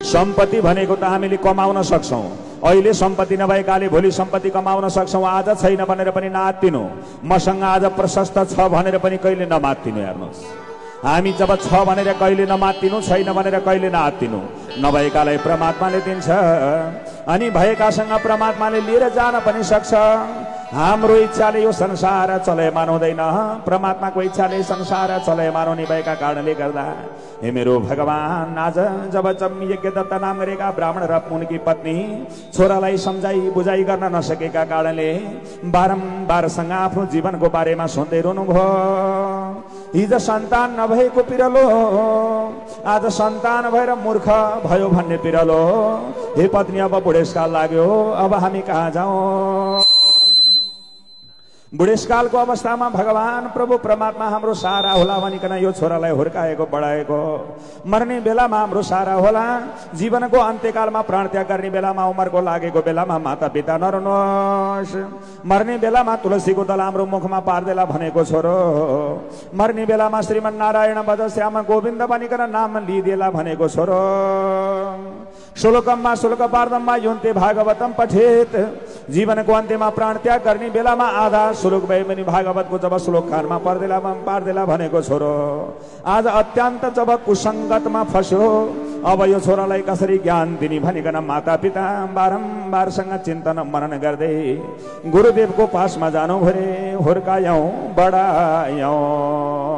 सम्पत्ति भनेको त हामीले कमाउन सक्छौं। अहिले सम्पत्ति नभएकाले भोलि सम्पत्ति कमाउन सक्छौं। आज छैन भनेर पनि नआत्तिनु। मसँग आज प्रशस्त छ भनेर पनि कहिले नमात्तिनु। हेर्नुहोस्, हामी जब छ भनेर कहिले नमात्तिनु, छैन भनेर कहिले नआत्तिनु। नभएकालाई परमात्माले दिन्छ अनि भएकासँग परमात्माले लिएर जान पनि सक्छ। हाम्रो इच्छाले यो संसार चलायमान हुँदैन, परमात्माको इच्छाले संसार चलायमान हुने भएका कारणले गर्दा हे मेरो भगवान, आज जब यज्ञदत्त नाम गरेका ब्राह्मण र उनकी पत्नी छोरालाई सम्झाई बुझाइ गर्न नसकेका कारणले बारम्बारसँग आफ्नो जीवनको बारेमा सोध्दै रुनुभयो। हिजो सन्तान नभएको पिरलो, आज सन्तान भएर मूर्ख भयो भन्ने पिरलो। हे पत्नी, अब बुढेसकाल लाग्यो, अब हामी कहाँ जाउँ? बुढेसकालको अवस्थामा भगवान प्रभु परमात्मा हाम्रो सहारा होला भनिकन यो छोरालाई हुर्काएको बढाएको। मर्ने बेलामा हाम्रो सहारा होला, जीवनको अन्त्यकालमा प्राण त्याग गर्ने बेलामा, उमरको लागेको बेलामा माता पिता नरुनुहोस्। मर्ने बेलामा तुलसीको दल हाम्रो मुखमा पार्देला भनेको छोरो, मर्ने बेलामा श्रीमन नारायण भज श्याम गोविन्द भनिकन नाम लिइदेला भनेको छोरो। श्लोकममा श्लोक पार्दममा युन्ते भागवतम पठेत। जीवनको अन्त्यमा प्राण त्याग गर्ने बेलामा आधा श्लोक भए पनि भागवतको जब श्लोक कानमा पार्देला भनेको छोरो। आज अत्यन्त जब कुसङ्गतमा फस्यो, अब यो छोरालाई कसरी ज्ञान दिने भनिकन माता पिता बारम्बारसँग चिन्तन मनन गर्दै गुरुदेवको पासमा जानु भरे, हुर्कायौं बढायौं।